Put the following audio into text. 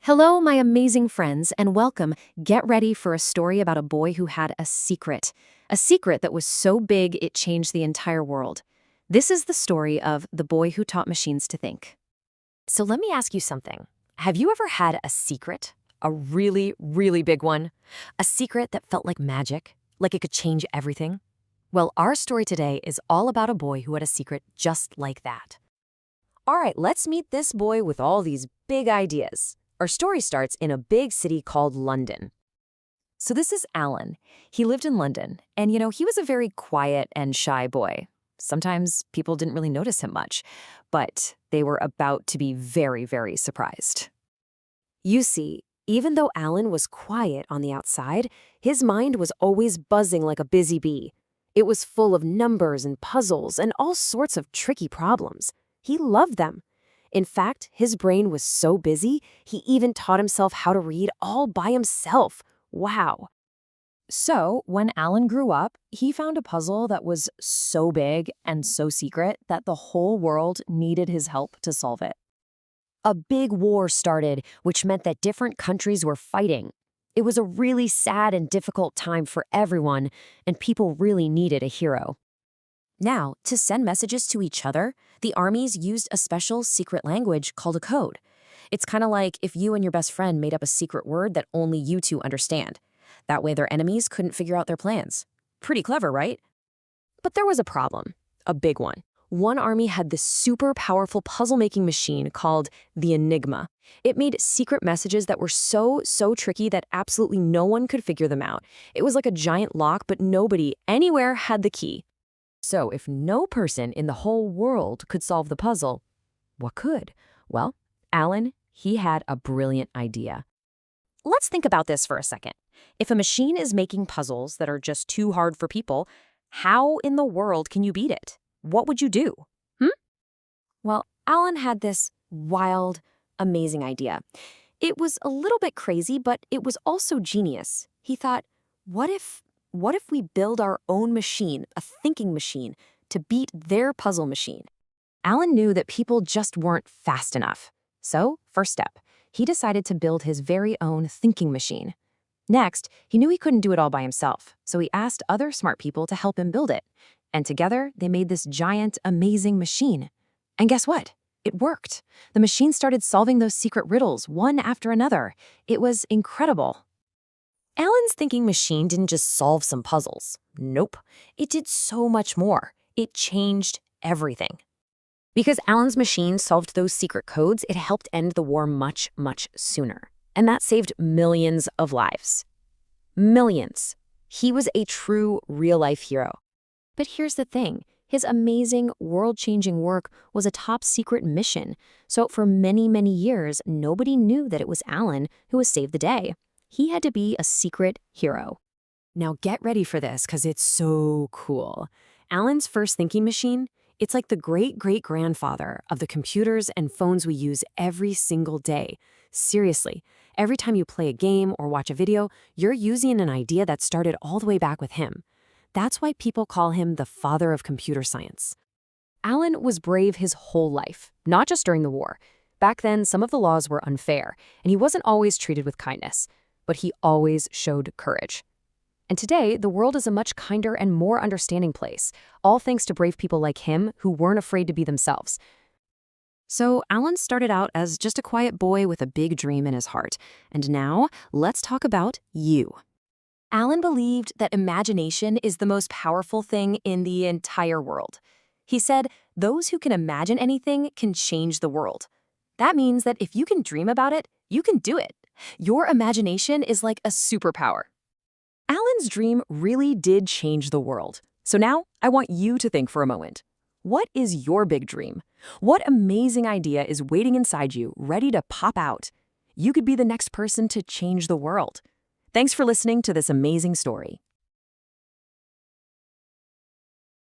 Hello, my amazing friends, and welcome. Get ready for a story about a boy who had a secret. A secret that was so big it changed the entire world. This is the story of the boy who taught machines to think. So let me ask you something. Have you ever had a secret? A really, really big one? A secret that felt like magic? Like it could change everything? Well, our story today is all about a boy who had a secret just like that. All right, let's meet this boy with all these big ideas. Our story starts in a big city called London. So this is Alan. He lived in London, and he was a very quiet and shy boy. Sometimes people didn't really notice him much, but they were about to be very, very surprised. You see, even though Alan was quiet on the outside, his mind was always buzzing like a busy bee. It was full of numbers and puzzles and all sorts of tricky problems. He loved them. In fact, his brain was so busy, he even taught himself how to read all by himself. Wow. So, when Alan grew up, he found a puzzle that was so big and so secret that the whole world needed his help to solve it. A big war started, which meant that different countries were fighting. It was a really sad and difficult time for everyone, and people really needed a hero. Now, to send messages to each other, the armies used a special secret language called a code. It's kind of like if you and your best friend made up a secret word that only you two understand. That way their enemies couldn't figure out their plans. Pretty clever, right? But there was a problem, a big one. One army had this super powerful puzzle-making machine called the Enigma. It made secret messages that were so tricky that absolutely no one could figure them out. It was like a giant lock, but nobody anywhere had the key. So if no person in the whole world could solve the puzzle, what could? Well, Alan, he had a brilliant idea. Let's think about this for a second. If a machine is making puzzles that are just too hard for people, how in the world can you beat it? What would you do? Well, Alan had this wild, amazing idea. It was a little bit crazy, but it was also genius. He thought, what if we build our own machine, a thinking machine, to beat their puzzle machine? Alan knew that people just weren't fast enough. So, first step, he decided to build his very own thinking machine. Next, he knew he couldn't do it all by himself, so he asked other smart people to help him build it. And together, they made this giant, amazing machine. And guess what? It worked. The machine started solving those secret riddles, one after another. It was incredible. Alan's thinking machine didn't just solve some puzzles. Nope. It did so much more. It changed everything. Because Alan's machine solved those secret codes, it helped end the war much, much sooner. And that saved millions of lives. Millions. He was a true, real-life hero. But here's the thing. His amazing, world-changing work was a top-secret mission. So for many, many years, nobody knew that it was Alan who had saved the day. He had to be a secret hero. Now get ready for this because it's so cool. Alan's first thinking machine, it's like the great-great-grandfather of the computers and phones we use every single day. Seriously, every time you play a game or watch a video, you're using an idea that started all the way back with him. That's why people call him the father of computer science. Alan was brave his whole life, not just during the war. Back then, some of the laws were unfair, and he wasn't always treated with kindness. But he always showed courage. And today, the world is a much kinder and more understanding place, all thanks to brave people like him who weren't afraid to be themselves. So Alan started out as just a quiet boy with a big dream in his heart. And now, let's talk about you. Alan believed that imagination is the most powerful thing in the entire world. He said, those who can imagine anything can change the world. That means that if you can dream about it, you can do it. Your imagination is like a superpower. Alan's dream really did change the world. So now, I want you to think for a moment. What is your big dream? What amazing idea is waiting inside you, ready to pop out? You could be the next person to change the world. Thanks for listening to this amazing story.